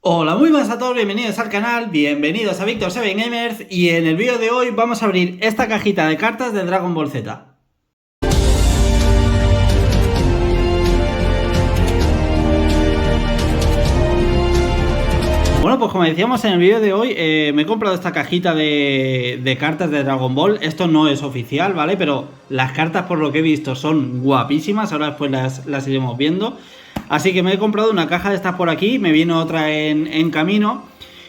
Hola, muy buenas a todos, bienvenidos al canal, bienvenidos a Victor7Gamers y en el vídeo de hoy vamos a abrir esta cajita de cartas de Dragon Ball Z. Bueno, pues como decíamos en el vídeo de hoy, me he comprado esta cajita de cartas de Dragon Ball. Esto no es oficial, ¿vale? Pero las cartas, por lo que he visto, son guapísimas. Ahora después las iremos viendo. Así que me he comprado una caja de estas por aquí. Me viene otra en camino.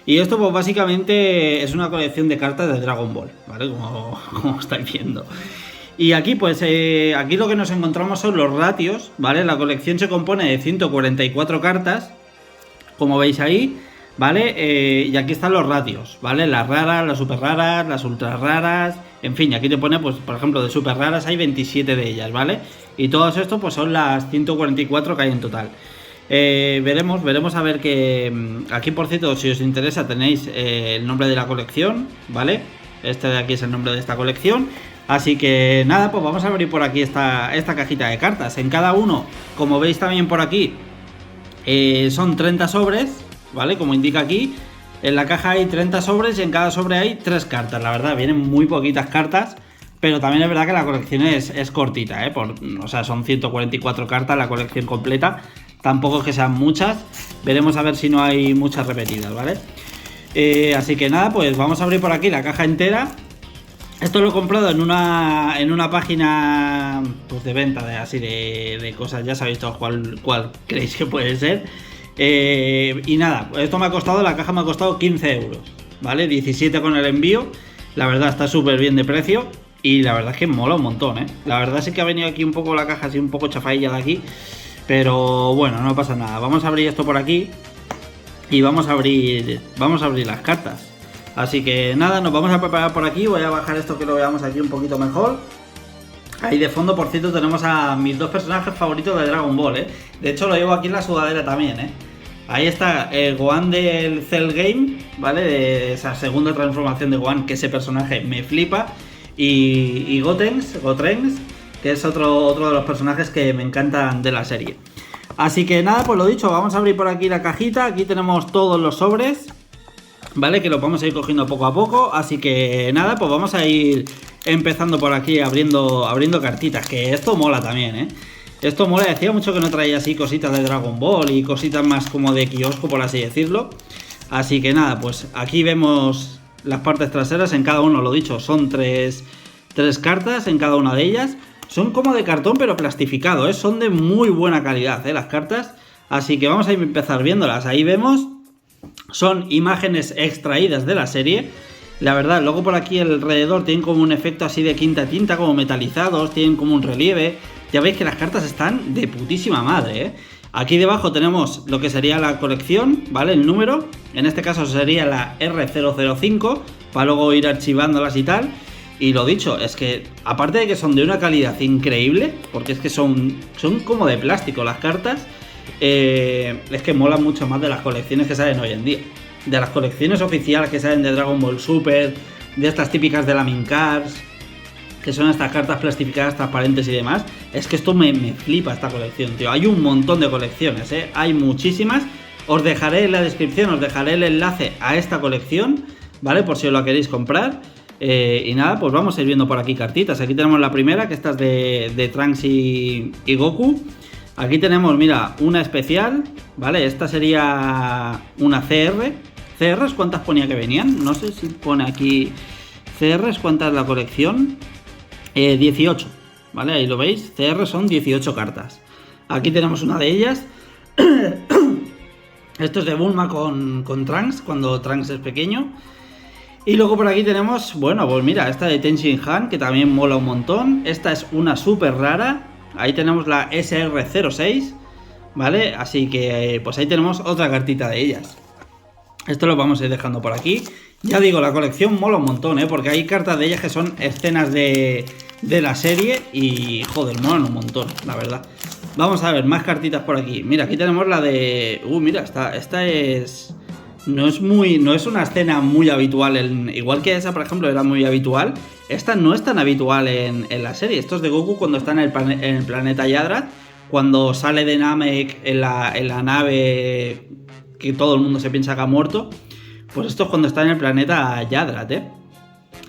Y esto pues básicamente es una colección de cartas de Dragon Ball, ¿vale? Como estáis viendo. Y aquí pues aquí lo que nos encontramos son los ratios, ¿vale? La colección se compone de 144 cartas, como veis ahí, ¿vale? Y aquí están los ratios, ¿vale? Las raras, las super raras, las ultra raras, en fin, aquí te pone, pues, por ejemplo, de super raras hay 27 de ellas, ¿vale? Y todo esto, pues, son las 144 que hay en total. Veremos a ver que... Aquí, por cierto, si os interesa, tenéis el nombre de la colección, ¿vale? Este de aquí es el nombre de esta colección. Así que nada, pues vamos a abrir por aquí esta cajita de cartas. En cada uno, como veis también por aquí, son 30 sobres, ¿vale? Como indica aquí, en la caja hay 30 sobres y en cada sobre hay 3 cartas. La verdad, vienen muy poquitas cartas, pero también es verdad que la colección es cortita, ¿eh? O sea, son 144 cartas la colección completa. Tampoco es que sean muchas. Veremos a ver si no hay muchas repetidas, ¿vale? Así que nada, pues vamos a abrir por aquí la caja entera. Esto lo he comprado en una página, pues, de venta de cosas. Ya sabéis todos cuál creéis que puede ser. Y nada, esto me ha costado, la caja me ha costado 15 euros, ¿vale? 17 con el envío. La verdad está súper bien de precio. Y la verdad es que mola un montón, ¿eh? La verdad es que ha venido aquí un poco la caja así un poco chafadilla de aquí. Pero bueno, no pasa nada. Vamos a abrir esto por aquí. Y vamos a abrir las cartas. Así que nada, nos vamos a preparar por aquí. Voy a bajar esto que lo veamos aquí un poquito mejor. Ahí de fondo, por cierto, tenemos a mis dos personajes favoritos de Dragon Ball, ¿eh? De hecho, lo llevo aquí en la sudadera también, ¿eh? Ahí está el Gohan del Cell Game, ¿vale? De esa segunda transformación de Gohan, que ese personaje me flipa. Y Gotenks, que es otro de los personajes que me encantan de la serie. Así que nada, pues lo dicho, vamos a abrir por aquí la cajita. Aquí tenemos todos los sobres, ¿vale? Que los vamos a ir cogiendo poco a poco. Así que nada, pues vamos a ir empezando por aquí abriendo cartitas. Que esto mola también, ¿eh? Esto mola, decía mucho que no traía así cositas de Dragon Ball y cositas más como de kiosco, por así decirlo. Así que nada, pues aquí vemos las partes traseras. En cada uno, lo dicho, son tres cartas en cada una de ellas. Son como de cartón pero plastificado, ¿eh? Son de muy buena calidad, ¿eh? Las cartas. Así que vamos a empezar viéndolas. Ahí vemos, son imágenes extraídas de la serie. La verdad, luego por aquí alrededor tienen como un efecto así de quinta tinta, como metalizados, tienen como un relieve. Ya veis que las cartas están de putísima madre, ¿eh? Aquí debajo tenemos lo que sería la colección, ¿vale? El número, en este caso sería la R005, para luego ir archivándolas y tal. Y lo dicho, es que aparte de que son de una calidad increíble, porque es que son como de plástico las cartas, es que molan mucho más de las colecciones que salen hoy en día. De las colecciones oficiales que salen de Dragon Ball Super, de estas típicas de la Mincars, que son estas cartas plastificadas, transparentes y demás. Es que esto me flipa esta colección, tío. Hay un montón de colecciones, ¿eh? Hay muchísimas. Os dejaré en la descripción, os dejaré el enlace a esta colección, ¿vale? Por si os la queréis comprar. Y nada, pues vamos a ir viendo por aquí cartitas. Aquí tenemos la primera, que esta es de Trunks y Goku. Aquí tenemos, mira, una especial, ¿vale? Esta sería una CR. ¿CRs cuántas ponía que venían? No sé si pone aquí CRs, ¿cuántas es la colección? 18, ¿vale? Ahí lo veis, CR son 18 cartas. Aquí tenemos una de ellas. Esto es de Bulma con Trunks, cuando Trunks es pequeño. Y luego por aquí tenemos, bueno, pues mira, esta de Ten Shin Han, que también mola un montón. Esta es una súper rara. Ahí tenemos la SR06, ¿vale? Así que pues ahí tenemos otra cartita de ellas. Esto lo vamos a ir dejando por aquí. Ya digo, la colección mola un montón, ¿eh? Porque hay cartas de ellas que son escenas de la serie y, joder, molan un montón, la verdad. Vamos a ver, más cartitas por aquí. Mira, aquí tenemos la de... mira, esta es... No es una escena muy habitual, igual que esa, por ejemplo, era muy habitual. Esta no es tan habitual en la serie. Esto es de Goku cuando está en el planeta Yadrat, cuando sale de Namek en la nave que todo el mundo se piensa que ha muerto. Pues esto es cuando está en el planeta Yadrat,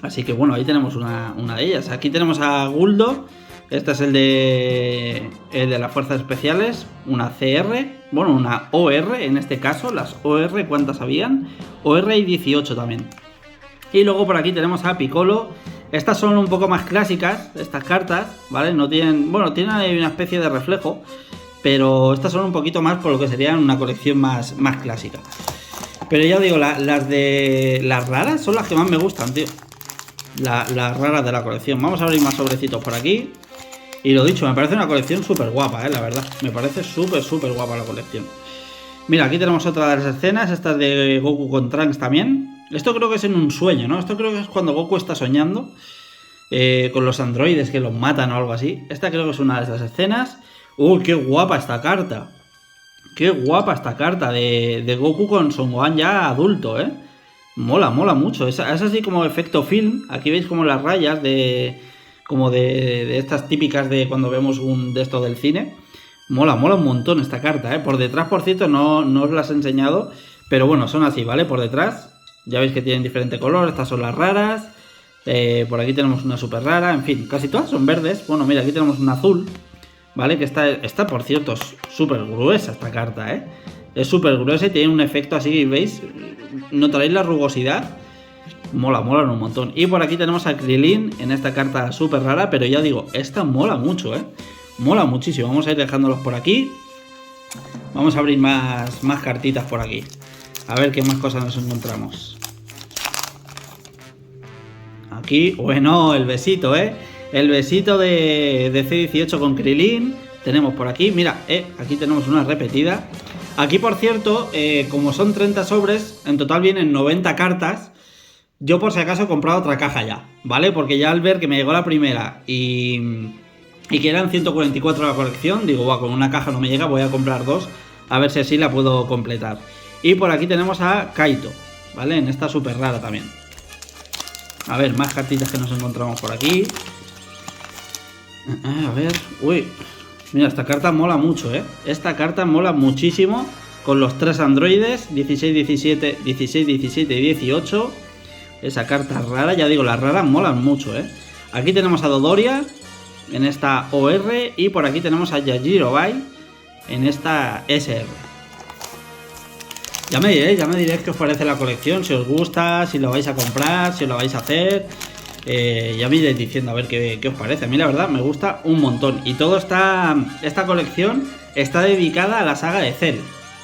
Así que bueno, ahí tenemos una de ellas. Aquí tenemos a Guldo. Este es el de las fuerzas especiales. Una CR, bueno, una OR en este caso. Las OR, ¿cuántas habían? OR y 18 también. Y luego por aquí tenemos a Piccolo. Estas son un poco más clásicas, estas cartas, ¿vale? No tienen, bueno, tienen ahí una especie de reflejo, pero estas son un poquito más por lo que serían una colección más clásica. Pero ya digo, las raras son las que más me gustan, tío. Las raras de la colección. Vamos a abrir más sobrecitos por aquí. Y lo dicho, me parece una colección súper guapa, la verdad. Me parece súper guapa la colección. Mira, aquí tenemos otra de las escenas. Esta es de Goku con Trunks también. Esto creo que es en un sueño, ¿no? Esto creo que es cuando Goku está soñando con los androides que los matan o algo así. Esta creo que es una de esas escenas. ¡Qué guapa esta carta! ¡Qué guapa esta carta de Goku con Son Gohan ya adulto, Mola mucho. Es así como efecto film. Aquí veis como las rayas como de estas típicas de cuando vemos un de esto del cine. Mola un montón esta carta, Por detrás, por cierto, no os las he enseñado, pero bueno, son así, ¿vale? Por detrás, ya veis que tienen diferente color. Estas son las raras. Por aquí tenemos una súper rara. En fin, casi todas son verdes. Bueno, mira, aquí tenemos una azul, ¿vale? Que está por cierto, súper gruesa esta carta, Es súper gruesa y tiene un efecto así, ¿veis? Notaréis la rugosidad. Molan un montón. Y por aquí tenemos a Krillin en esta carta súper rara, pero ya digo, esta mola mucho, Mola muchísimo. Vamos a ir dejándolos por aquí. Vamos a abrir más cartitas por aquí. A ver qué más cosas nos encontramos. Aquí, bueno, el besito, El besito de C18 con Krillin. Tenemos por aquí, mira, aquí tenemos una repetida. Aquí, por cierto, como son 30 sobres, en total vienen 90 cartas. Yo por si acaso he comprado otra caja ya, ¿vale? Porque ya al ver que me llegó la primera y que eran 144 la colección, digo, con una caja no me llega, voy a comprar dos, a ver si así la puedo completar. Y por aquí tenemos a Kaito, ¿vale? En esta súper rara también. A ver, más cartitas que nos encontramos por aquí. A ver, uy, mira, esta carta mola mucho, Esta carta mola muchísimo, con los tres androides, 16, 17, 16, 17 y 18. Esa carta rara, ya digo, las raras molan mucho, Aquí tenemos a Dodoria en esta OR y por aquí tenemos a Yajirobe en esta SR. Ya me diréis qué os parece la colección, si os gusta, si lo vais a comprar, si lo vais a hacer. Ya me iréis diciendo a ver qué os parece. A mí la verdad me gusta un montón. Y todo esta colección está dedicada a la saga de Cell,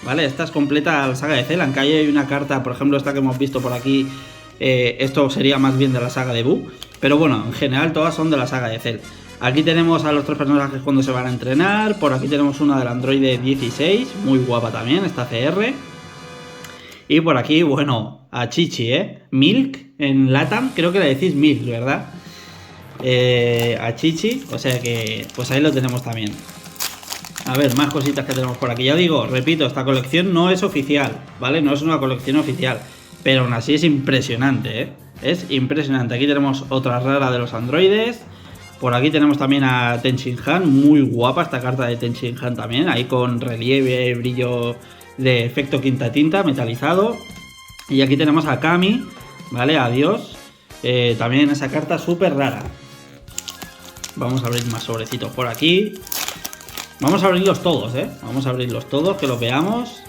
¿vale? Esta es completa a la saga de Cell, aunque hay una carta, por ejemplo esta que hemos visto por aquí. Esto sería más bien de la saga de Buu, pero bueno, en general todas son de la saga de Cell. Aquí tenemos a los tres personajes cuando se van a entrenar. Por aquí tenemos una del androide 16, muy guapa también, esta CR. Y por aquí, bueno, a Chichi, Milk en Latam, creo que le decís Milk, ¿verdad? A Chichi, o sea que pues ahí lo tenemos también. A ver, más cositas que tenemos por aquí. Ya digo, repito, esta colección no es oficial, ¿vale? No es una colección oficial, pero aún así es impresionante, Es impresionante. Aquí tenemos otra rara de los androides. Por aquí tenemos también a Ten Shin Han, muy guapa esta carta de Ten Shin Han también, ahí con relieve, brillo de efecto quinta tinta, metalizado. Y aquí tenemos a Kami, ¿vale? Adiós. También esa carta súper rara. Vamos a abrir más sobrecitos por aquí. Vamos a abrirlos todos, Vamos a abrirlos todos, que los veamos.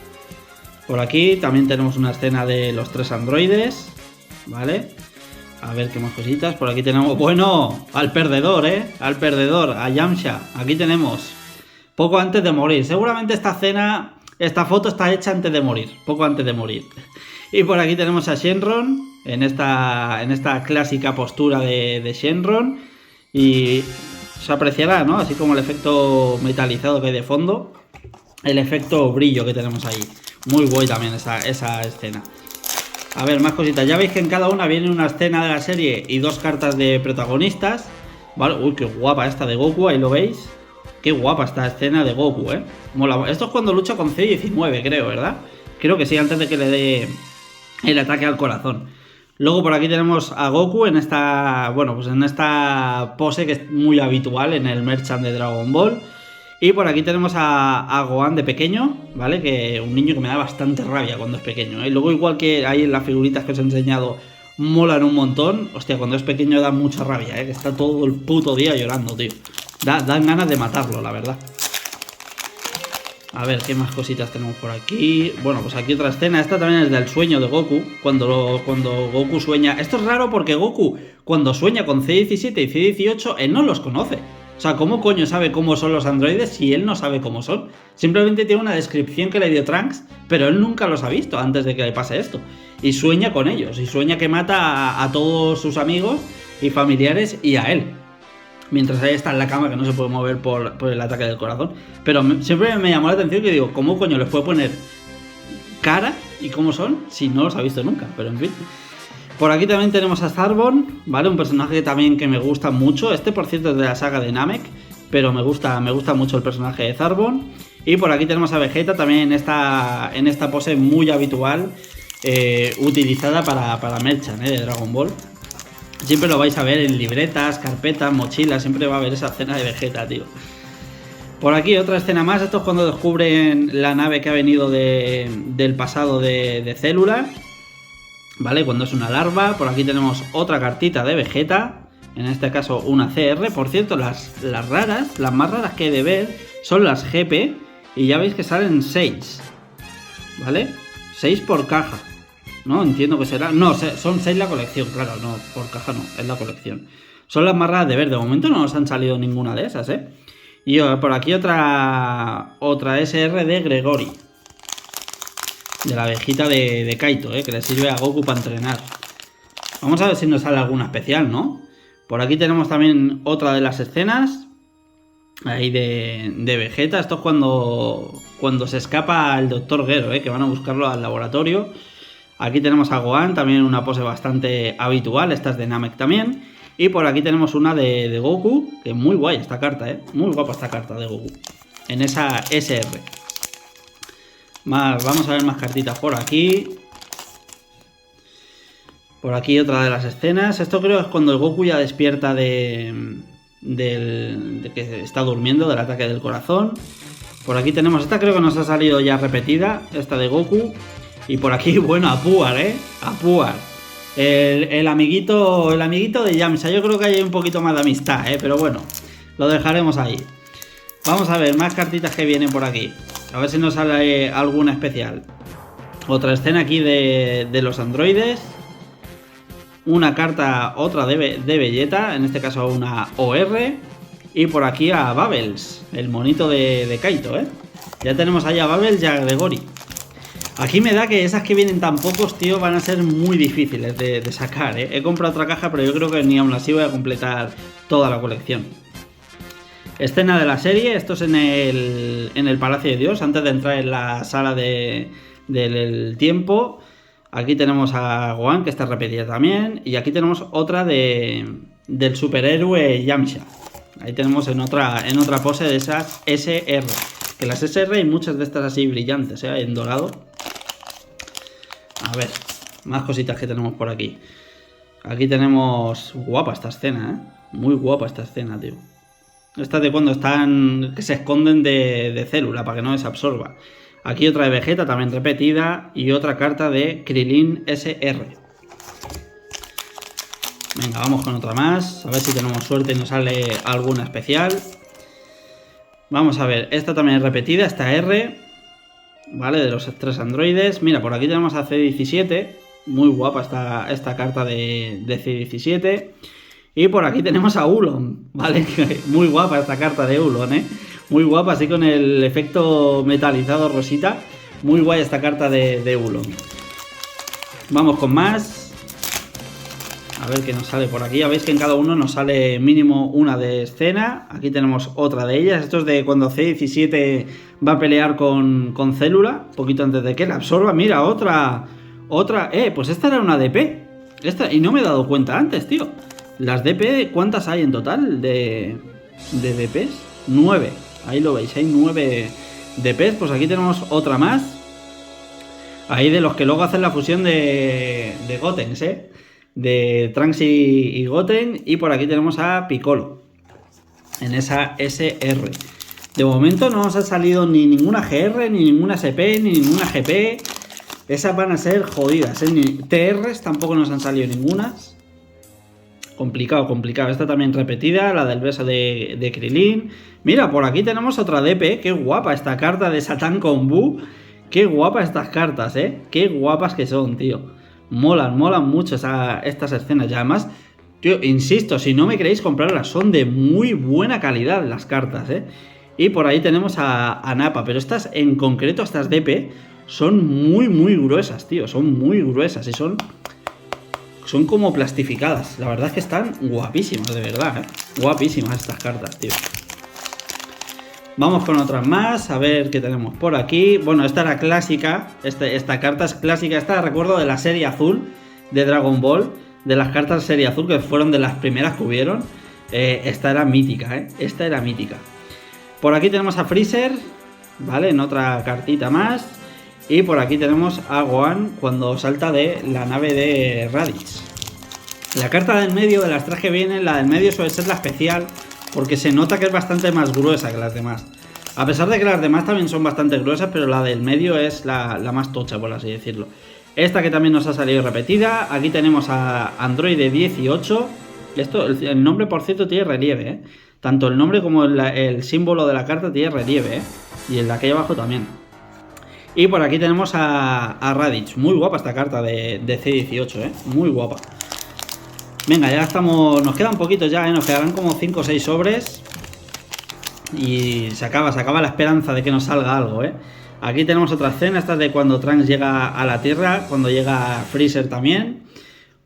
Por aquí también tenemos una escena de los tres androides, ¿vale? A ver qué más cositas. Por aquí tenemos, bueno, al perdedor, Al perdedor, a Yamcha. Aquí tenemos, poco antes de morir. Seguramente esta foto está hecha antes de morir, poco antes de morir. Y por aquí tenemos a Shenron, en esta clásica postura de Shenron. Y se apreciará, ¿no? Así como el efecto metalizado que hay de fondo. El efecto brillo que tenemos ahí. Muy guay también esa escena. A ver, más cositas. Ya veis que en cada una viene una escena de la serie y dos cartas de protagonistas. Vale, uy, qué guapa esta de Goku, ahí lo veis. Qué guapa esta escena de Goku, Mola. Esto es cuando lucha con C19, creo, ¿verdad? Creo que sí, antes de que le dé el ataque al corazón. Luego por aquí tenemos a Goku en esta, bueno, pues en esta pose que es muy habitual en el merchant de Dragon Ball. Y por aquí tenemos a Gohan de pequeño, ¿vale? Que un niño que me da bastante rabia cuando es pequeño, ¿eh? Y luego igual que hay en las figuritas que os he enseñado, molan un montón. Hostia, cuando es pequeño da mucha rabia, ¿eh? Que está todo el puto día llorando, tío. Dan ganas de matarlo, la verdad. A ver, ¿qué más cositas tenemos por aquí? Bueno, pues aquí otra escena. Esta también es del sueño de Goku. Cuando Goku sueña... Esto es raro porque Goku, cuando sueña con C-17 y C-18, él no los conoce. O sea, ¿cómo coño sabe cómo son los androides si él no sabe cómo son? Simplemente tiene una descripción que le dio Trunks, pero él nunca los ha visto antes de que le pase esto. Y sueña con ellos. Y sueña que mata a todos sus amigos y familiares y a él. Mientras ahí está en la cama, que no se puede mover por el ataque del corazón. Pero siempre me llamó la atención que digo, ¿cómo coño les puede poner cara y cómo son si no los ha visto nunca? Pero en fin. Por aquí también tenemos a Zarbon, ¿vale? Un personaje también que me gusta mucho. Este, por cierto, es de la saga de Namek, pero me gusta mucho el personaje de Zarbon. Y por aquí tenemos a Vegeta también en esta pose muy habitual, utilizada para Merchant, de Dragon Ball. Siempre lo vais a ver en libretas, carpetas, mochilas, siempre va a haber esa escena de Vegeta, tío. Por aquí otra escena más, esto es cuando descubren la nave que ha venido del pasado de Célula, ¿vale? Cuando es una larva. Por aquí tenemos otra cartita de Vegeta, en este caso una CR. Por cierto, las raras, las más raras que he de ver son las GP, y ya veis que salen 6, ¿vale? 6 por caja. No, entiendo que será... No, son 6 la colección, claro, no, por caja no, es la colección. Son las más raras de ver, de momento no nos han salido ninguna de esas, ¿eh? Y por aquí otra SR de Gregory. De la abejita de Kaito, que le sirve a Goku para entrenar. Vamos a ver si nos sale alguna especial, ¿no? Por aquí tenemos también otra de las escenas. Ahí de Vegeta. Esto es cuando se escapa el Dr. Gero, que van a buscarlo al laboratorio. Aquí tenemos a Gohan, también una pose bastante habitual. Esta es de Namek también. Y por aquí tenemos una de Goku, que es muy guay esta carta, muy guapa esta carta de Goku. En esa SR. Vamos a ver más cartitas por aquí. Por aquí otra de las escenas. Esto creo que es cuando el Goku ya despierta de que está durmiendo, del ataque del corazón. Por aquí tenemos esta, creo que nos ha salido ya repetida, esta de Goku. Y por aquí, bueno, a Puar, a Puar. El amiguito de Yamcha. Yo creo que hay un poquito más de amistad, pero bueno, lo dejaremos ahí. Vamos a ver más cartitas que vienen por aquí. A ver si nos sale alguna especial. Otra escena aquí de los androides. Una carta, otra de Vegeta, en este caso una OR. Y por aquí a Bubbles, el monito de Kaito, Ya tenemos ahí a Bubbles y a Gregory. Aquí me da que esas que vienen tan pocos, tío, van a ser muy difíciles de sacar, He comprado otra caja, pero yo creo que ni aún así voy a completar toda la colección. Escena de la serie, esto es en el Palacio de Dios, antes de entrar en la sala del tiempo. Aquí tenemos a Gohan, que está repetida también. Y aquí tenemos otra del superhéroe Yamcha. Ahí tenemos en otra pose de esas SR. Que las SR hay muchas de estas así brillantes, en dorado. A ver, más cositas que tenemos por aquí. Aquí tenemos... Guapa esta escena, Muy guapa esta escena, tío. Esta es de cuando están... que se esconden de Célula para que no les absorba. Aquí otra de Vegeta también repetida. Y otra carta de Krillin SR. Venga, vamos con otra más. A ver si tenemos suerte y nos sale alguna especial. Vamos a ver, esta también es repetida, esta R, ¿vale? De los 3 androides. Mira, por aquí tenemos a C-17. Muy guapa esta carta de C-17. Y por aquí tenemos a Ulon, ¿vale? Muy guapa esta carta de Ulon, Muy guapa, así con el efecto metalizado rosita. Muy guay esta carta de Ulon. Vamos con más. A ver qué nos sale por aquí. Ya veis que en cada uno nos sale mínimo una de escena. Aquí tenemos otra de ellas. Esto es de cuando C-17 va a pelear con Célula. Un poquito antes de que la absorba. Mira, otra. Pues esta era una DP. Y no me he dado cuenta antes, tío. Las DP, ¿cuántas hay en total de DPs? 9. Ahí lo veis, hay 9 DPs. Pues aquí tenemos otra más. Ahí de los que luego hacen la fusión de Gotenks, de Trunks y Goten. Y por aquí tenemos a Piccolo en esa SR. De momento no nos ha salido ni ninguna GR, ni ninguna SP, ni ninguna GP. Esas van a ser jodidas, ¿eh? Ni TRs tampoco nos han salido ningunas. Complicado, complicado. Esta también repetida, la del beso de Krilin. Mira, por aquí tenemos otra DP. Qué guapa esta carta de Satan con Bu. Qué guapas estas cartas, ¿eh? Qué guapas que son, tío. Molan mucho estas escenas. Y además, tío, insisto, si no me queréis comprarlas, son de muy buena calidad las cartas, ¿eh? Y por ahí tenemos a Nappa. Pero estas, en concreto, estas DP, son muy gruesas, tío. Son muy gruesas y son como plastificadas. La verdad es que están guapísimas, de verdad, ¿eh? Guapísimas estas cartas, tío. Vamos con otras más, a ver qué tenemos por aquí. Bueno, esta era clásica, esta carta es clásica. Esta recuerdo de la serie azul de Dragon Ball, de las cartas de serie azul, que fueron de las primeras que hubieron. Esta era mítica, ¿eh? Esta era mítica. Por aquí tenemos a Freezer, ¿vale? En otra cartita más. Y por aquí tenemos a Gohan cuando salta de la nave de Raditz. La carta del medio, de las tres que vienen, la del medio suele ser la especial, porque se nota que es bastante más gruesa que las demás. A pesar de que las demás también son bastante gruesas, pero la del medio es la más tocha, por así decirlo. Esta que también nos ha salido repetida. Aquí tenemos a Android 18. Esto, el nombre, por cierto, tiene relieve, ¿eh? Tanto el nombre como el símbolo de la carta tiene relieve, ¿eh? Y el de aquí abajo también. Y por aquí tenemos a Raditz. Muy guapa esta carta de C18, ¿eh? Muy guapa. Venga, ya estamos... Nos quedan poquitos ya, ¿eh? Nos quedarán como 5 o 6 sobres. Y se acaba la esperanza de que nos salga algo, ¿eh? Aquí tenemos otra escena. Esta es de cuando Trunks llega a la Tierra. Cuando llega Freezer también.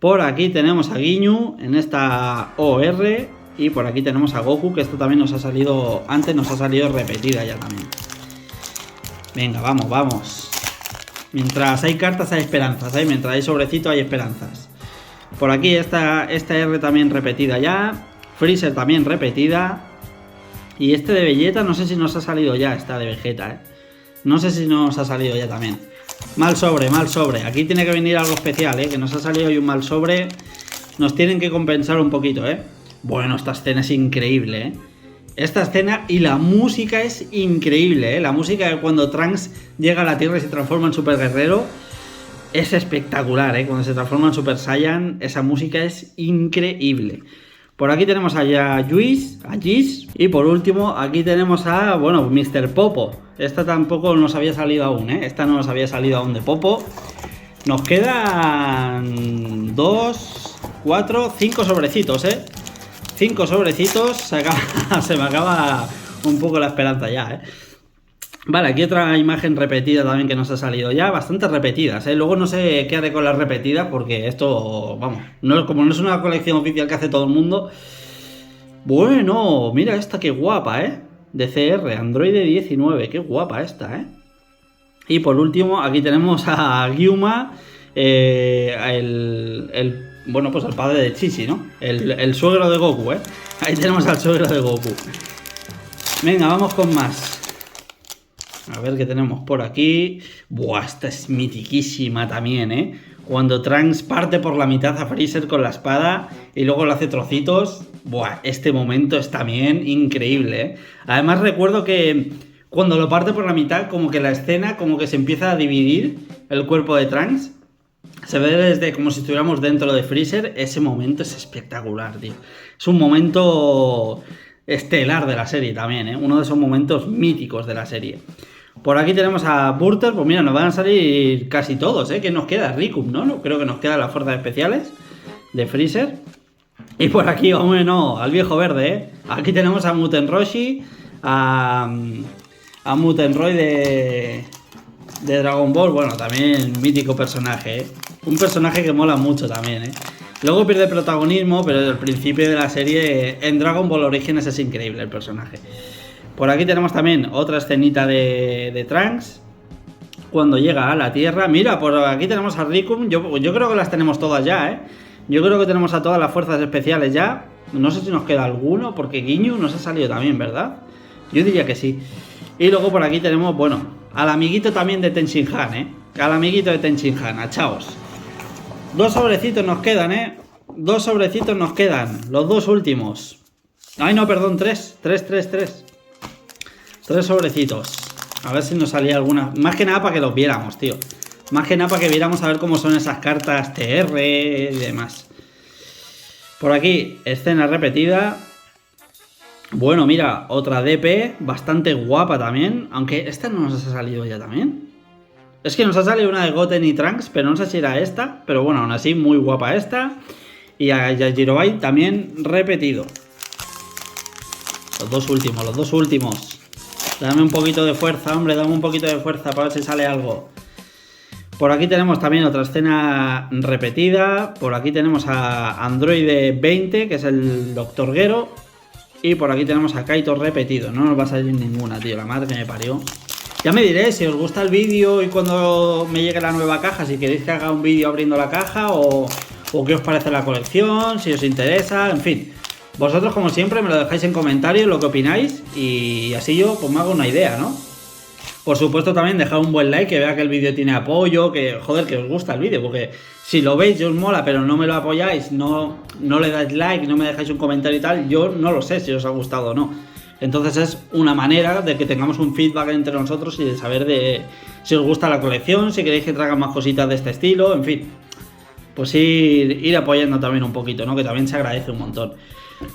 Por aquí tenemos a Ginyu en esta OR. Y por aquí tenemos a Goku, que esto también nos ha salido... Antes nos ha salido repetida ya también. Venga, vamos. Mientras hay cartas hay esperanzas, ¿eh? Mientras hay sobrecito hay esperanzas. Por aquí esta R también repetida ya. Freezer también repetida. Y este de Vegeta no sé si nos ha salido ya. Esta de Vegeta, ¿eh? No sé si nos ha salido ya también. Mal sobre. Aquí tiene que venir algo especial, ¿eh? Que nos ha salido hoy un mal sobre. Nos tienen que compensar un poquito, ¿eh? Bueno, esta escena es increíble, ¿eh? Esta escena y la música es increíble, ¿eh? La música de cuando Trunks llega a la Tierra y se transforma en Super Guerrero es espectacular, ¿eh? Cuando se transforma en Super Saiyan, esa música es increíble. Por aquí tenemos a Whis, y por último aquí tenemos a, bueno, Mr. Popo. Esta tampoco nos había salido aún, ¿eh? Esta no nos había salido aún de Popo. Nos quedan 2, 4, 5 sobrecitos, ¿eh? 5 sobrecitos, se me acaba un poco la esperanza ya, ¿eh? Vale, aquí otra imagen repetida también que nos ha salido ya, bastante repetidas, ¿eh? Luego no sé qué haré con las repetidas porque esto, vamos, como no es una colección oficial que hace todo el mundo. Bueno, mira esta, qué guapa, ¿eh? De CR, Android 19, qué guapa esta, ¿eh? Y por último, aquí tenemos a Gyuma, bueno, pues el padre de Chichi, ¿no? El suegro de Goku, ¿eh? Ahí tenemos al suegro de Goku. Venga, vamos con más. A ver qué tenemos por aquí. Buah, esta es mitiquísima también, ¿eh? Cuando Trunks parte por la mitad a Freezer con la espada y luego le hace trocitos. Buah, este momento es también increíble, ¿eh? Además recuerdo que cuando lo parte por la mitad, como que la escena, como que se empieza a dividir el cuerpo de Trunks. Se ve desde como si estuviéramos dentro de Freezer. Ese momento es espectacular, tío. Es un momento estelar de la serie también, ¿eh? Uno de esos momentos míticos de la serie. Por aquí tenemos a Burter. Pues mira, nos van a salir casi todos, ¿eh? ¿Qué nos queda? Rikum, ¿no? Creo que nos quedan las fuerzas especiales de Freezer. Y por aquí, hombre, no, al viejo verde, ¿eh? Aquí tenemos a Muten Roshi, a Muten Roy de Dragon Ball. Bueno, también mítico personaje, ¿eh? Un personaje que mola mucho también, ¿eh? Luego pierde protagonismo, pero desde el principio de la serie en Dragon Ball Origins es increíble el personaje. Por aquí tenemos también otra escenita de Trunks cuando llega a la Tierra. Mira, por aquí tenemos a Rikum. Yo creo que las tenemos todas ya, ¿eh? Yo creo que tenemos a todas las fuerzas especiales ya. No sé si nos queda alguno, porque Ginyu nos ha salido también, ¿verdad? Yo diría que sí. Y luego por aquí tenemos, bueno, al amiguito también de Ten Shin Han, ¿eh? Al amiguito de Ten Shin Han, a Chaos. 2 sobrecitos nos quedan, ¿eh? 2 sobrecitos nos quedan. Los 2 últimos. Ay, no, perdón, 3. 3 sobrecitos. A ver si nos salía alguna. Más que nada para que los viéramos, tío. Más que nada para que viéramos a ver cómo son esas cartas TR y demás. Por aquí, escena repetida. Bueno, mira, otra DP. Bastante guapa también. Aunque esta no nos ha salido ya también. Es que nos ha salido una de Goten y Trunks, pero no sé si era esta. Pero bueno, aún así, muy guapa esta. Y a Yajirobe también repetido. Los dos últimos. Dame un poquito de fuerza, hombre, dame un poquito de fuerza para ver si sale algo. Por aquí tenemos también otra escena repetida. Por aquí tenemos a Android 20, que es el Dr. Gero. Y por aquí tenemos a Kaito repetido. No nos va a salir ninguna, tío, la madre que me parió. Ya me diréis si os gusta el vídeo y cuando me llegue la nueva caja, si queréis que haga un vídeo abriendo la caja o qué os parece la colección, si os interesa, en fin. Vosotros, como siempre, me lo dejáis en comentarios lo que opináis y así yo pues me hago una idea, ¿no? Por supuesto, también dejad un buen like, que vea que el vídeo tiene apoyo, que, joder, que os gusta el vídeo, porque si lo veis y os mola, pero no me lo apoyáis, no le dais like, no me dejáis un comentario y tal, yo no lo sé si os ha gustado o no. Entonces es una manera de que tengamos un feedback entre nosotros y de saber si os gusta la colección, si queréis que traigan más cositas de este estilo, en fin. Pues ir apoyando también un poquito, ¿no? Que también se agradece un montón.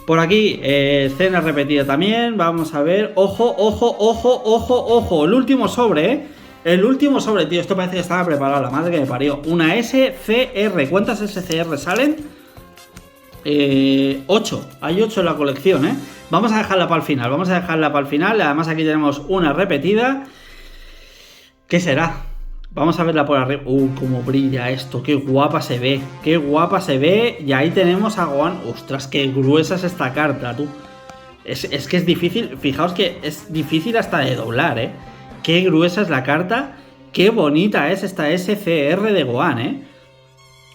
Por aquí, escena repetida también. Vamos a ver. Ojo, ojo, ojo, ojo, ojo. El último sobre, ¿eh? El último sobre, tío. Esto parece que estaba preparado. La madre que me parió. Una SCR. ¿Cuántas SCR salen? 8. Hay 8 en la colección, ¿eh? Vamos a dejarla para el final. Vamos a dejarla para el final. Además, aquí tenemos una repetida. ¿Qué será? Vamos a verla por arriba. Cómo brilla esto. Qué guapa se ve. Qué guapa se ve. Y ahí tenemos a Gohan. Ostras, qué gruesa es esta carta, tú. Es que es difícil. Fijaos que es difícil hasta de doblar, ¿eh? Qué gruesa es la carta. Qué bonita es esta SCR de Gohan, ¿eh?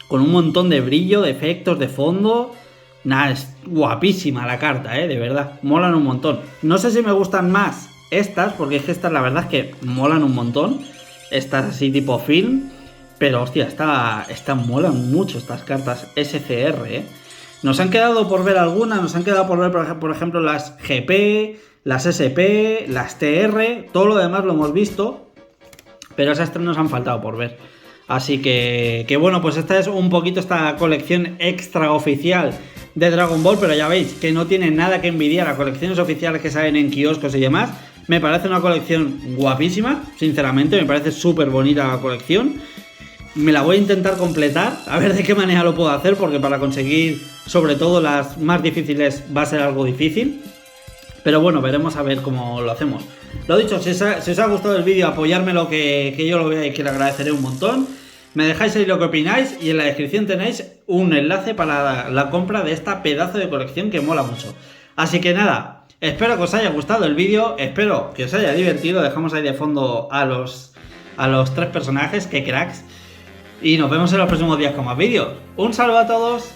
Con un montón de brillo, de efectos, de fondo. Nada, es guapísima la carta, ¿eh? De verdad. Molan un montón. No sé si me gustan más estas, porque es que estas la verdad es que molan un montón. Estas así tipo film. Pero hostia, estas molan mucho estas cartas SCR, ¿eh? Nos han quedado por ver algunas. Nos han quedado por ver, por ejemplo, las GP, las SP, las TR. Todo lo demás lo hemos visto. Pero esas tres nos han faltado por ver. Así que bueno, pues esta es un poquito esta colección extra oficial de Dragon Ball. Pero ya veis que no tiene nada que envidiar a colecciones oficiales que salen en kioscos y demás. Me parece una colección guapísima, sinceramente, me parece súper bonita la colección. Me la voy a intentar completar, a ver de qué manera lo puedo hacer, porque para conseguir sobre todo las más difíciles va a ser algo difícil. Pero bueno, veremos a ver cómo lo hacemos. Lo dicho, si os ha gustado el vídeo, apoyármelo, que yo lo vea y que le agradeceré un montón. Me dejáis ahí lo que opináis y en la descripción tenéis un enlace para la compra de esta pedazo de colección que mola mucho. Así que nada. Espero que os haya gustado el vídeo, espero que os haya divertido. Dejamos ahí de fondo a los 3 personajes, que cracks. Y nos vemos en los próximos días con más vídeos. Un saludo a todos.